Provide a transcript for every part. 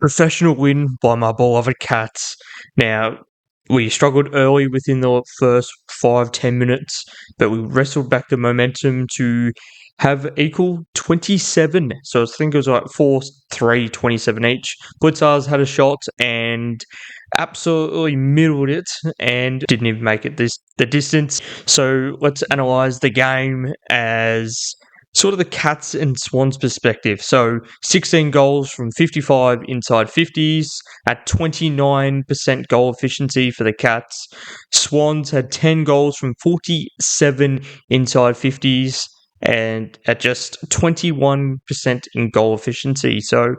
Professional win by my beloved Cats. Now, we struggled early within the first 5-10 minutes, but we wrestled back the momentum to have equal 27. So I think it was like 4-3, 27 each. Blitzers had a shot and absolutely middled it and didn't even make it the distance. So let's analyse the game as sort of the Cats and Swans perspective. So 16 goals from 55 inside 50s at 29% goal efficiency for the Cats. Swans had 10 goals from 47 inside 50s and at just 21% in goal efficiency. So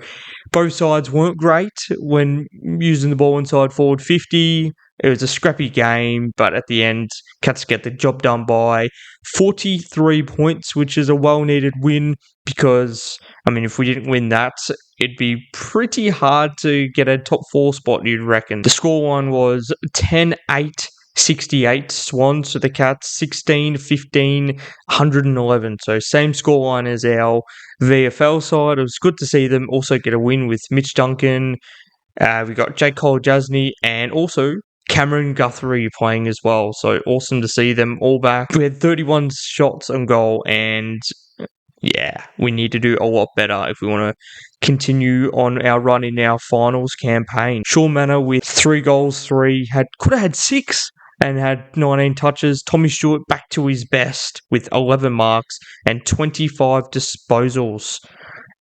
both sides weren't great when using the ball inside forward 50. It was a scrappy game, but at the end, Cats get the job done by 43 points, which is a well-needed win because, if we didn't win that, it'd be pretty hard to get a top 4 spot, you'd reckon. The scoreline was 10-8. 68 Swans to the Cats, 16-15, 111. So same scoreline as our VFL side. It was good to see them also get a win with Mitch Duncan. We got Jake Cole-Jasny and also Cameron Guthrie playing as well. So awesome to see them all back. We had 31 shots on goal and yeah, we need to do a lot better if we want to continue on our run in our finals campaign. Sean Manor with 3 goals, could have had 6 and had 19 touches. Tommy Stewart back to his best with 11 marks and 25 disposals.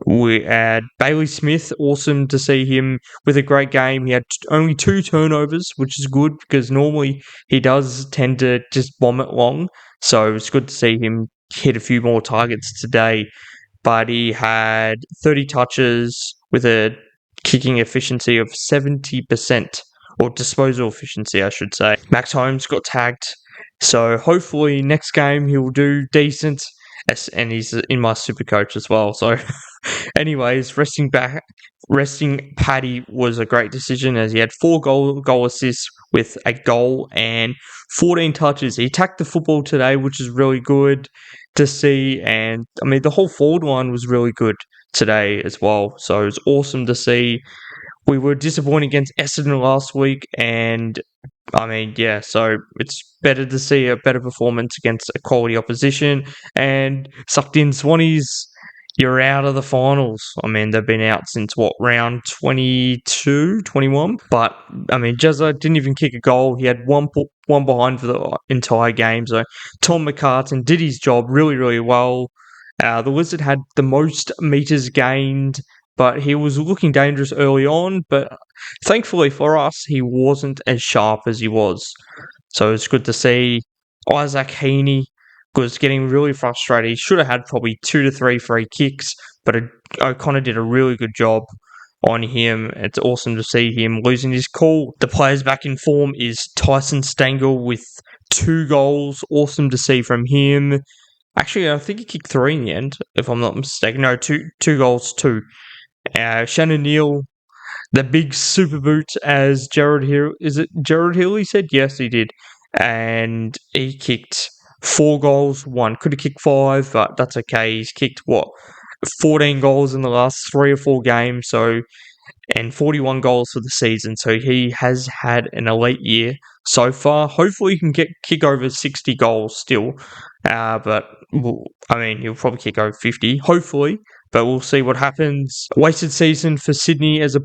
We had Bailey Smith, awesome to see him with a great game. He had only 2 turnovers, which is good because normally he does tend to just bomb it long. So it's good to see him hit a few more targets today. But he had 30 touches with a kicking efficiency of 70%, or disposal efficiency, I should say. Max Holmes got tagged. So hopefully next game he'll do decent. And he's in my super coach as well. So anyways, resting Paddy was a great decision as he had 4 goal assists with a goal and 14 touches. He attacked the football today, which is really good to see. And the whole forward line was really good today as well. So it was awesome to see. We were disappointed against Essendon last week, and so it's better to see a better performance against a quality opposition. And sucked in Swannies, you're out of the finals. They've been out since round 22, 21. But Jezza didn't even kick a goal. He had one behind for the entire game. So Tom McCartan did his job really, really well. The Wizard had the most meters gained, but he was looking dangerous early on. But thankfully for us, he wasn't as sharp as he was. So it's good to see. Isaac Heaney was getting really frustrated. He should have had probably 2 to 3 free kicks, but O'Connor did a really good job on him. It's awesome to see him losing his cool. The players back in form is Tyson Stengel with 2 goals. Awesome to see from him. Actually, I think he kicked 3 in the end, if I'm not mistaken. No, two goals, 2. Shannon Neal, the big super boot, as Jared Hill. Is it Jared Hill? He said yes, he did, and he kicked 4 goals. 1 could have kicked 5, but that's okay. He's kicked 14 goals in the last 3 or 4 games. And 41 goals for the season. So he has had an elite year so far. Hopefully, he can kick over 60 goals still. But he'll probably kick over 50. Hopefully. But we'll see what happens. Wasted season for Sydney as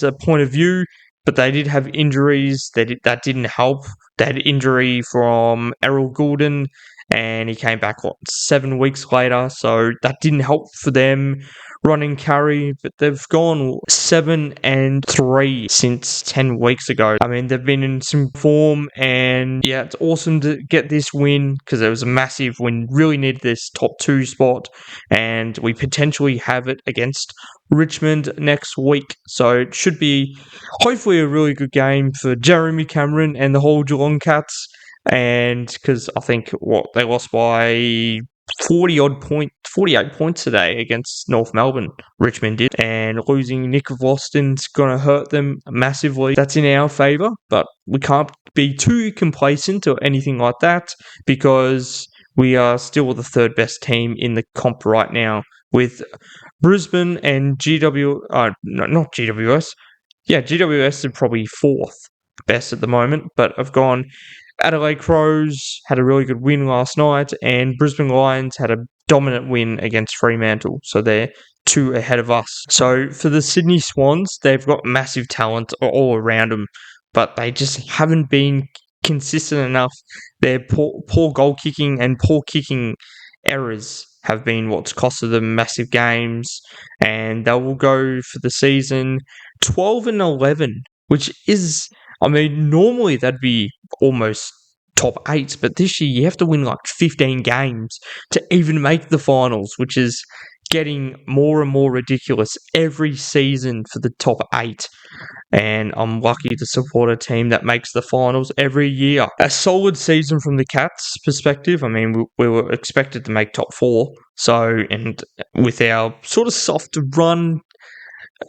a point of view, but they did have injuries. That didn't help. They had injury from Errol Goulden, and he came back 7 weeks later, so that didn't help for them running carry. But they've gone 7-3 since 10 weeks ago. They've been in some form, and yeah, it's awesome to get this win because it was a massive win. Really needed this top 2 spot, and we potentially have it against Richmond next week. So it should be hopefully a really good game for Jeremy Cameron and the whole Geelong Cats. And because I think they lost by 48 points today against North Melbourne, Richmond did, and losing Nick Voston's going to hurt them massively. That's in our favour, but we can't be too complacent or anything like that because we are still the 3rd best team in the comp right now with Brisbane and no, not GWS. Yeah, GWS are probably fourth best at the moment, but I've gone Adelaide Crows had a really good win last night, and Brisbane Lions had a dominant win against Fremantle, so they're two ahead of us. So for the Sydney Swans, they've got massive talent all around them, but they just haven't been consistent enough. Their poor goal kicking and poor kicking errors have been what's costed them massive games, and they will go for the season 12-11, which is, I mean, normally that'd be almost top eight, but this year you have to win like 15 games to even make the finals, which is getting more and more ridiculous every season for the top eight. And I'm lucky to support a team that makes the finals every year. A solid season from the Cats' perspective. I mean, we were expected to make top four. So, and with our sort of soft run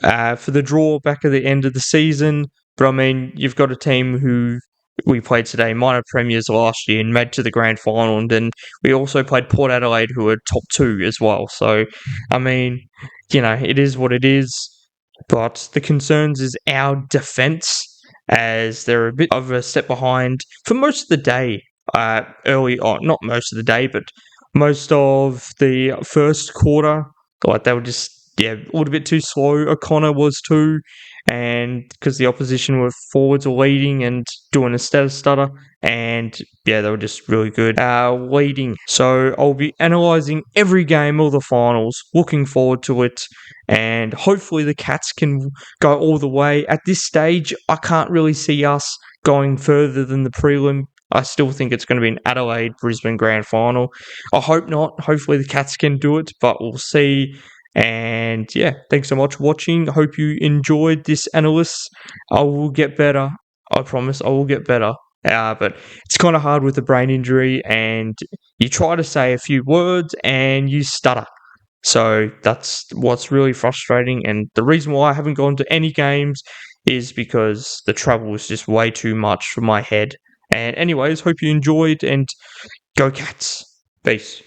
for the draw back at the end of the season. But I mean, you've got a team who we played today, minor premiers last year, and made to the grand final. And then we also played Port Adelaide, who are top two as well. So, I mean, it is what it is. But the concerns is our defence, as they're a bit of a step behind for most of the day. Early on, not most of the day, but most of the first quarter, like they were just a little bit too slow. O'Connor was too, and because the opposition were forwards were leading and doing a status stutter, and they were just really good leading. So I'll be analysing every game of the finals, looking forward to it, and hopefully the Cats can go all the way. At this stage, I can't really see us going further than the prelim. I still think it's going to be an Adelaide-Brisbane grand final. I hope not. Hopefully the Cats can do it, but we'll see. And thanks so much for watching. Hope you enjoyed this analysis. I will get better. I promise I will get better. But it's kind of hard with a brain injury, and you try to say a few words and you stutter. So that's what's really frustrating. And the reason why I haven't gone to any games is because the travel was just way too much for my head. And anyways, hope you enjoyed, and go Cats. Peace.